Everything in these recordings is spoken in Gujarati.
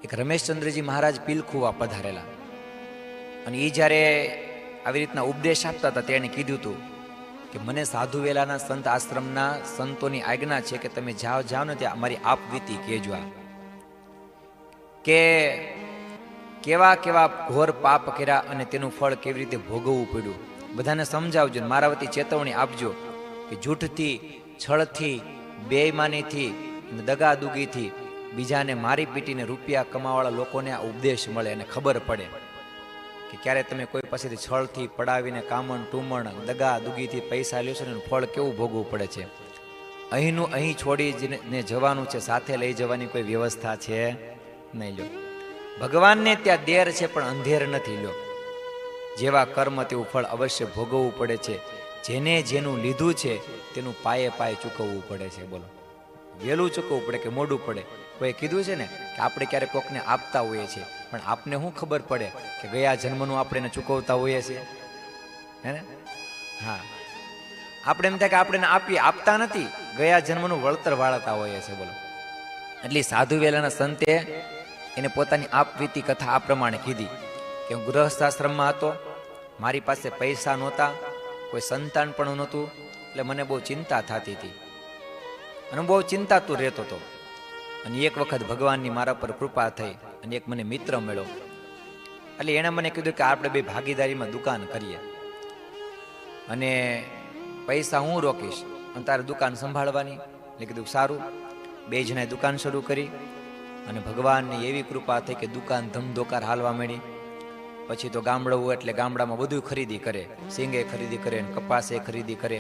એક રમેશચંદ્રજી મહારાજ પીલખુવા પધારેલા અને એ જ્યારે આવી રીતના ઉપદેશ આપતા હતા તેણે કીધું હતું કે મને સાધુવેલાના સંત આશ્રમના સંતોની આજ્ઞા છે કે તમે જાઓ ને ત્યાં અમારી આપવીતી કહેજો કે કેવા કેવા ઘોર પાપ કર્યા અને તેનું ફળ કેવી રીતે ભોગવવું પડ્યું બધાને સમજાવજો. મારા વતી ચેતવણી આપજો કે જૂઠથી, છળથી, બેઈમાનીથી, દગાદુગીથી બીજાને મારી પીટીને રૂપિયા કમાવાળા લોકોને આ ઉપદેશ મળે અને ખબર પડે કે ક્યારે તમે કોઈ પાસેથી છળથી પડાવીને કામણ ટુમણ દગાદુગીથી પૈસા લ્યો છો ને ફળ કેવું ભોગવવું પડે છે. અહીંનું અહીં છોડીને જવાનું છે, સાથે લઈ જવાની કોઈ વ્યવસ્થા છે નહીં. લો ભગવાનને ત્યાં દેર છે પણ અંધેર નથી. લો જેવા કર્મ તેવું ફળ અવશ્ય ભોગવવું પડે છે. જેને જેનું લીધું છે તેનું પાયે પાયે ચૂકવવું પડે છે. બોલો વહેલું ચૂકવવું પડે કે મોડું પડે? કોઈ કીધું છે ને કે આપણે ક્યારેક કોકને આપતા હોઈએ છીએ પણ આપને શું ખબર પડે કે ગયા જન્મનું આપણે એને ચૂકવતા હોઈએ છીએ હે ને? હા, આપણે એમ થાય કે આપણે આપીએ, આપતા નથી, ગયા જન્મનું વળતર વાળતા હોઈએ છીએ. બોલો એટલે સાધુ વેલાના સંતે એને પોતાની આપવીતી કથા આ પ્રમાણે કીધી કે હું ગૃહસ્થાશ્રમમાં હતો, મારી પાસે પૈસા નહોતા, કોઈ સંતાન પણ નહોતું, એટલે મને બહુ ચિંતા થતી હતી અને બહુ ચિંતાતું રહેતો હતો. અને એક વખત ભગવાનની મારા પર કૃપા થઈ અને એક મને મિત્ર મળ્યો. એટલે એણે મને કીધું કે આપણે બે ભાગીદારીમાં દુકાન કરીએ અને પૈસા હું રોકીશ અને તારે દુકાન સંભાળવાની. એટલે કીધું સારું. બે જણાએ દુકાન શરૂ કરી અને ભગવાનની એવી કૃપા થઈ કે દુકાન ધમધોકાર હાલવા માંડી. પછી તો ગામડું એટલે ગામડામાં બધું ખરીદી કરે, સિંગે ખરીદી કરે, કપાસે ખરીદી કરે.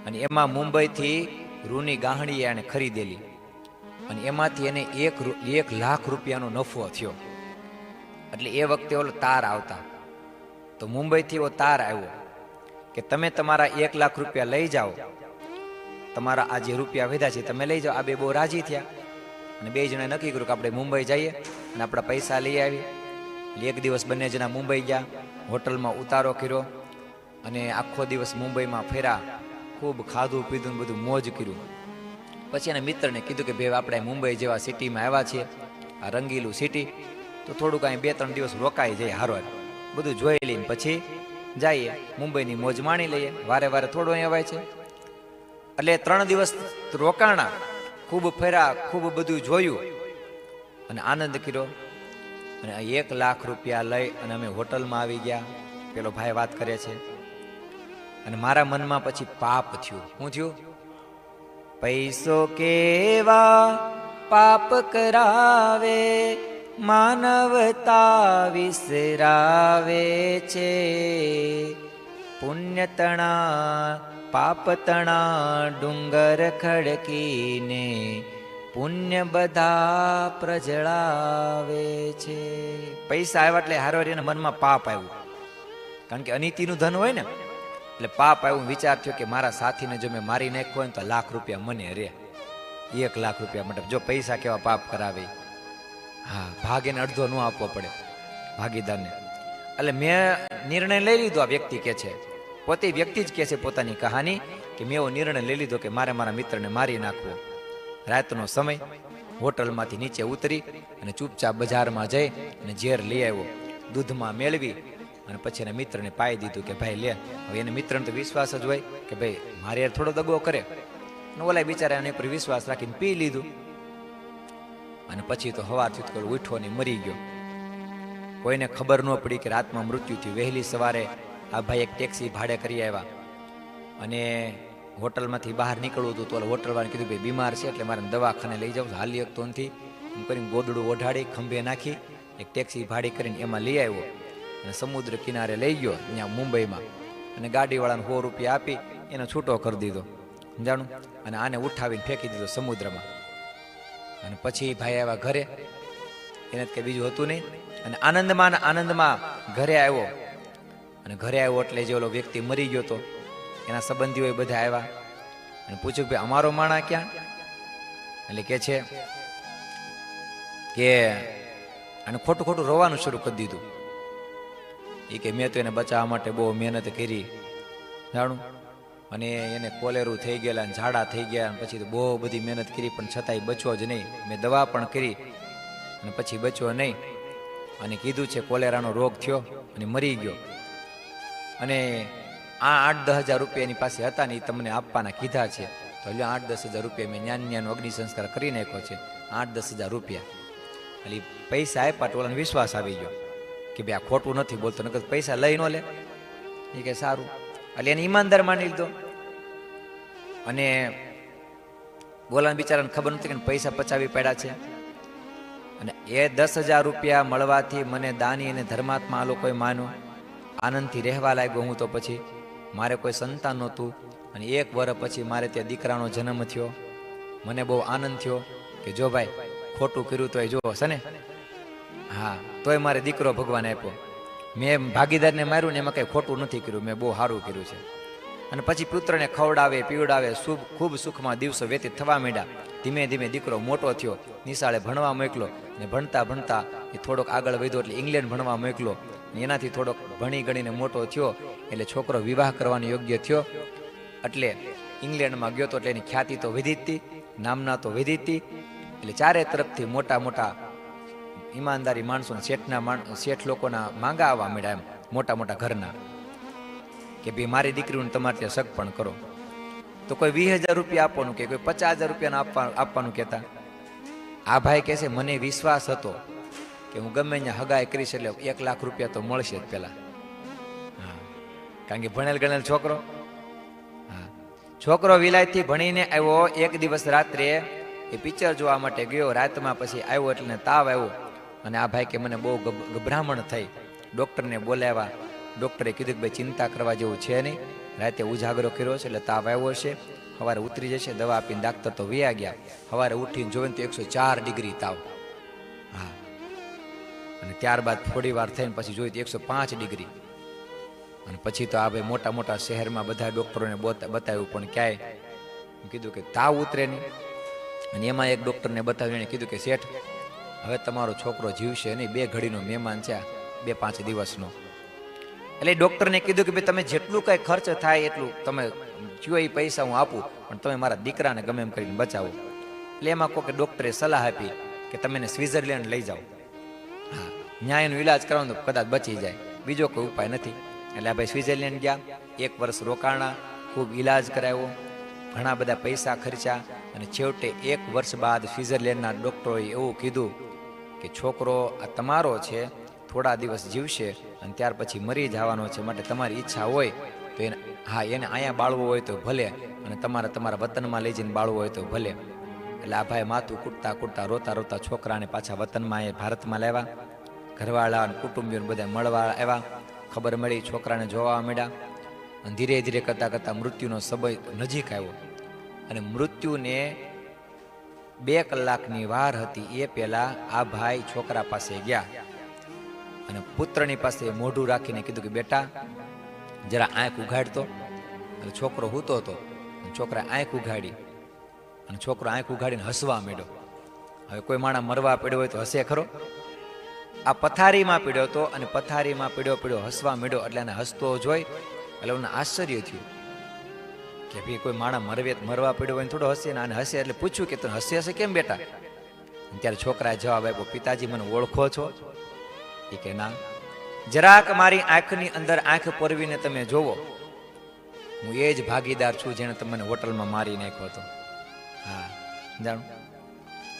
અને એમાં મુંબઈથી રૂની ગાહણી એને ખરીદેલી અને એમાંથી એને 1 લાખ રૂપિયાનો નફો થયો. એટલે એ વખતે ઓલો તાર આવતા, તો મુંબઈથી એવો તાર આવ્યો કે તમે તમારા 1 લાખ રૂપિયા લઈ જાઓ, તમારા આ જે રૂપિયા વધ્યા છે તમે લઈ જાઓ. આ બે બહુ રાજી થયા અને બે જણાએ નક્કી કર્યું કે આપણે મુંબઈ જઈએ અને આપણા પૈસા લઈ આવીએ. એટલે એક દિવસ બંને જણા મુંબઈ ગયા, હોટલમાં ઉતારો કર્યો અને આખો દિવસ મુંબઈમાં ફેરા, ખૂબ ખાધું પીધું બધું મોજ કર્યું. પછી એના મિત્રને કીધું કે ભાઈ આપણે મુંબઈ જેવા સિટીમાં આવ્યા છીએ, આ રંગીલું સિટી, તો થોડુંક અહીં 2-3 દિવસ રોકાઈ જાય, હારો બધું જોઈ લઈને પછી જઈએ, મુંબઈની મોજ માણી લઈએ, વારે વારે થોડું અહીં અવાય છે. એટલે 3 દિવસ રોકાણા, ખૂબ ફેરા, ખૂબ બધું જોયું અને આનંદ કર્યો. અને 1 લાખ રૂપિયા લઈ અને અમે હોટલમાં આવી ગયા. પેલો ભાઈ વાત કરે છે અને મારા મનમાં પછી પાપ થયું. શું થયું? પૈસો કેવા પાપ કરાવે, માનવતા વિસરાવે છે. પુણ્ય તણા પાપ તણા ડુંગર ખડકીને, પુણ્ય બધા પ્રજળાવે છે. પૈસા આવ્યા એટલે હારવારી મનમાં પાપ આવ્યું, કારણ કે અનીતિનું ધન હોય ને એટલે પાપ આવ્યું. વિચાર થયો કે મારા સાથીને જો મેં મારી નાખ્યો હોય ને તો 1 લાખ રૂપિયા મને રે. 1 લાખ રૂપિયા માટે જો પૈસા કેવા પાપ કરાવે. હા, ભાગ એને અડધો ન આપવો પડે ભાગીદારને. એટલે મેં નિર્ણય લઈ લીધો. આ વ્યક્તિ કે છે, પોતે વ્યક્તિ જ કહે છે પોતાની કહાની કે મેં એવો નિર્ણય લઈ લીધો કે મારે મારા મિત્રને મારી નાખવો. રાતનો સમય, હોટલમાંથી નીચે ઉતરી અને ચૂપચાપ બજારમાં જઈ અને ઝેર લઈ આવ્યો, દૂધમાં મેળવી અને પછી એના મિત્રને પાઈ દીધું કે ભાઈ લે. હવે એને મિત્રને તો વિશ્વાસ જ હોય કે ભાઈ મારે યાર થોડો દગો કરે, અને ઓલા બિચારા એની પર વિશ્વાસ રાખીને પી લીધું. અને પછી તો હવારથી તો ઉઠો ને મરી ગયો. કોઈને ખબર ન પડી કે રાતમાં મૃત્યુ થયું. વહેલી સવારે આ ભાઈ એક ટેક્સી ભાડે કરી આવ્યા અને હોટલમાંથી બહાર નીકળવું હતું તો હોટલવાળાને કીધું ભાઈ બીમાર છે એટલે મારે દવાખાને લઈ જાઉં, હાલી શકતો નથી. એમ કરીને ગોદડું ઓઢાડી ખંભે નાખી એક ટેક્સી ભાડી કરીને એમાં લઈ આવ્યો અને સમુદ્ર કિનારે લઈ ગયો ત્યાં મુંબઈમાં. અને ગાડીવાળાને 100 રૂપિયા આપી એનો છૂટો કરી દીધો, જાણું. અને આને ઉઠાવીને ફેંકી દીધો સમુદ્રમાં. અને પછી ભાઈ આવ્યા ઘરે, એને કંઈ બીજું હતું નહીં. અને આનંદમાં ઘરે આવ્યો. અને ઘરે આવ્યો એટલે જે ઓલો વ્યક્તિ મરી ગયો હતો એના સંબંધીઓ બધા આવ્યા અને પૂછ્યું કે ભાઈ અમારો માણા ક્યાં? એટલે કે છે કે અને ખોટું ખોટું રોવાનું શરૂ કરી દીધું. એ કે મેં તો એને બચાવવા માટે બહુ મહેનત કરી, જાણું. અને એને કોલેરું થઈ ગયેલા અને ઝાડા થઈ ગયા. પછી તો બહુ બધી મહેનત કરી પણ છતાંય બચ્યો જ નહીં. મેં દવા પણ કરી અને પછી બચ્યો નહીં, અને કીધું છે કોલેરાનો રોગ થયો અને મરી ગયો, અને આ 8-10 હજાર રૂપિયા એની પાસે હતા ને એ તમને આપવાના કીધા છે, તો એટલે 8-10 હજાર રૂપિયા મેં ન્યાનો અગ્નિ સંસ્કાર કરી નાખ્યો છે, 8-10 હજાર રૂપિયા. એટલે પૈસા આપ્યા તો ઓલાને વિશ્વાસ આવી ગયો કે ભાઈ આ ખોટું નથી બોલતો, નકર પૈસા લઈ ન લે. એ કે સારું, એટલે એને ઈમાનદાર માની લીધો. અને બોલાને બિચારાને ખબર નથી કે પૈસા પચાવી પડ્યા છે. અને એ 10,000 રૂપિયા મળવાથી મને દાની અને ધર્માત્મા આ લોકોએ માન્યું, આનંદથી રહેવા લાગ્યો હું. તો પછી મારે કોઈ સંતાન નહોતું, અને 1 વર્ષ પછી મારે ત્યાં દીકરાનો જન્મ થયો. મને બહુ આનંદ થયો કે જો ભાઈ ખોટું કર્યું તોય જો છે ને, હા તોય મારે દીકરો ભગવાન આપ્યો. મેં ભાગીદારને માર્યું ને એમાં કંઈ ખોટું નથી કર્યું, મેં બહુ સારું કર્યું છે. અને પછી પુત્રને ખવડાવે પીવડાવે, ખૂબ સુખમાં દિવસો વ્યતીત થવા માંડ્યા. ધીમે ધીમે દીકરો મોટો થયો, નિશાળે ભણવા મોકલો, ને ભણતા ભણતા એ થોડોક આગળ વધ્યો એટલે ઇંગ્લેન્ડ ભણવા મોકલો. એનાથી થોડોક ભણી ગણીને મોટો થયો એટલે છોકરો વિવાહ કરવાનો યોગ્ય થયો. એટલે ઇંગ્લેન્ડમાં ગયો તો એટલે એની ખ્યાતિ તો વધી હતી, નામના તો વધી હતી. એટલે ચારે તરફથી મોટા મોટા ઈમાનદારી માણસો, શેઠ લોકોના માંગા આવવા મળ્યા, એમ મોટા મોટા ઘરના, કે ભાઈ મારી દીકરીને તમારે ત્યાં સગપણ કરો. તો કોઈ 20,000 રૂપિયા આપવાનું કે કોઈ 50,000 રૂપિયા આપવાનું કહેતા. આ ભાઈ કહે છે મને વિશ્વાસ હતો કે હું ગમે ત્યાં હગાઈ કરીશ એટલે 1 લાખ રૂપિયા તો મળશે જ પેલા. હા, કારણ કે ભણેલ ગણેલ છોકરો. હા, છોકરો વિલાયતથી ભણીને આવ્યો. એક દિવસ રાત્રે એ પિક્ચર જોવા માટે ગયો, રાતમાં પછી આવ્યો એટલે તાવ આવ્યો. અને આ ભાઈ કે મને બહુ ગભરામણ થઈ, ડૉક્ટરને બોલાવ્યા. ડૉક્ટરે કીધું કે ભાઈ ચિંતા કરવા જેવું છે નહીં, રાતે ઉજાગરો કર્યો છે એટલે તાવ આવ્યો છે, સવારે ઉતરી જશે. દવા આપીને ડાક્ટર તો વયા ગયા. સવારે ઉઠીને જોવે તો 104 ડિગ્રી તાવ. હા, અને ત્યારબાદ થોડી વાર થઈને પછી જોયું તો 105 ડિગ્રી. અને પછી તો આ ભાઈ મોટા મોટા શહેરમાં બધા ડૉક્ટરોને બતાવ્યું પણ ક્યાંય કીધું કે તાવ ઉતરે નહીં. અને એમાં એક ડૉક્ટરને બતાવ્યું, એને કીધું કે શેઠ હવે તમારો છોકરો જીવશે નહીં, 2 ઘડીનો મહેમાન છે, 2-5 દિવસનો. એટલે ડૉક્ટરને કીધું કે ભાઈ તમે જેટલું કંઈ ખર્ચ થાય એટલું તમે કયો એ પૈસા હું આપું, પણ તમે મારા દીકરાને ગમે એમ કરીને બચાવો. એટલે એમાં કોઈ ડૉક્ટરે સલાહ આપી કે તમે એને સ્વિટ્ઝરલેન્ડ લઈ જાઓ. હા, ન્યાયનો ઈલાજ કરવાનો તો કદાચ બચી જાય, બીજો કોઈ ઉપાય નથી. એટલે આ ભાઈ સ્વિટ્ઝરલેન્ડ ગયા, 1 વર્ષ રોકાણા, ખૂબ ઈલાજ કરાવ્યો, ઘણા બધા પૈસા ખર્ચા. અને છેવટે 1 વર્ષ બાદ સ્વિટ્ઝરલેન્ડના ડૉક્ટરોએ એવું કીધું કે છોકરો આ તમારો છે, થોડા દિવસ જીવશે અને ત્યાર પછી મરી જવાનો છે, માટે તમારી ઈચ્છા હોય તો એને અહીંયા બાળવો હોય તો ભલે, અને તમારા વતનમાં લઈ જઈને બાળવો હોય તો ભલે. એટલે આ ભાઈ માથું કૂટતા રોતા રોતા છોકરાને પાછા વતનમાં એ ભારતમાં લાવ્યા. ઘરવાળા અને કુટુંબીઓને બધા મળવા આવ્યા. ખબર મળી, છોકરાને જોવા મળ્યા. અને ધીરે ધીરે કરતાં મૃત્યુનો સમય નજીક આવ્યો. અને મૃત્યુને 2 કલાકની વાર હતી એ પહેલા આ ભાઈ છોકરા પાસે ગયા અને પુત્રની પાસે મોઢું રાખીને કીધું કે બેટા જરા આંખ ઉઘાડતો. અને છોકરો હૂતો હતો, છોકરા આંખ ઉઘાડી, અને છોકરો આંખ ઉઘાડીને હસવા માંડ્યો. હવે કોઈ માણસ મરવા પડ્યો હોય તો હસે ખરો? આ પથારીમાં પીડ્યો હતો, અને પથારીમાં પીડ્યો હસવા માંડ્યો. એટલે એને હસતો જોઈ એટલે મને આશ્ચર્ય થયું કે ભાઈ કોઈ માણસ મરવા પડ્યો હોય થોડો હસે, અને હસે એટલે પૂછ્યું કે તું હસે કેમ બેટા? ત્યારે છોકરાએ જવાબ આપ્યો, પિતાજી મને ઓળખો છો? એ કે ના. જરાક મારી આંખની અંદર આંખ પરવીને તમે જોવો, હું એ જ ભાગીદાર છું જેને તમને હોટલમાં મારી નાખ્યો હતો. હા, જાણો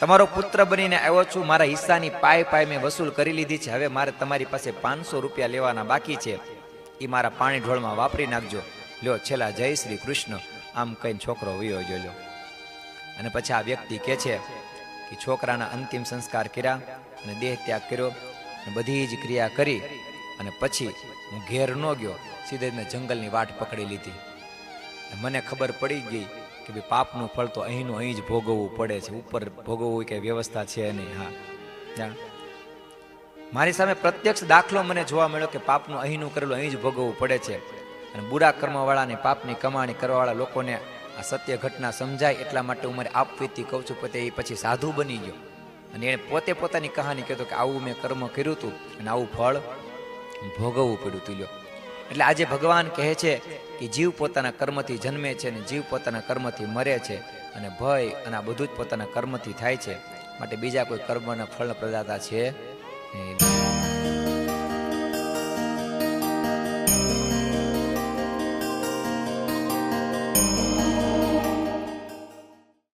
તમારો પુત્ર બનીને આવ્યો છું, મારા હિસ્સાની પાય મેં વસૂલ કરી લીધી છે. હવે મારે તમારી પાસે 500 રૂપિયા લેવાના બાકી છે, એ મારા પાણી ઢોળમાં વાપરી નાખજો. લ્યો છેલ્લા જય શ્રી કૃષ્ણ. આમ કહીને છોકરો વયો ગયો. અને પછી આ વ્યક્તિ કહે છે કે છોકરાના અંતિમ સંસ્કાર કર્યા અને દેહ ત્યાગ કર્યો, અને બધી જ ક્રિયા કરી, અને પછી હું ઘેર ન ગયો, સીધે મેં જંગલની વાટ પકડી લીધી. મને ખબર પડી ગઈ કે ભાઈ પાપનું ફળ તો અહીંનું અહીં જ ભોગવવું પડે છે, ઉપર ભોગવવું કઈ વ્યવસ્થા છે નહીં. હા, જાણ મારી સામે પ્રત્યક્ષ દાખલો મને જોવા મળ્યો કે પાપનું અહીંનું કરેલું અહીં જ ભોગવવું પડે છે. અને બુરા કર્મવાળાને, પાપની કમાણી કરવાવાળા લોકોને આ સત્ય ઘટના સમજાય એટલા માટે હું મારે આપવીથી કહું છું. પોતે એ પછી સાધુ બની ગયો, અને એણે પોતે પોતાની કહાની કહેતો કે આવું મેં કર્મ કર્યું હતું અને આવું ફળ ભોગવવું પડ્યું હતું. લ્યો, એટલે આજે ભગવાન કહે છે કે જીવ પોતાના કર્મથી જન્મે છે અને જીવ પોતાના કર્મથી મરે છે, અને ભય અને આ બધું જ પોતાના કર્મથી થાય છે. માટે બીજા કોઈ કર્મના ફળ પ્રદાતા છે નહીં.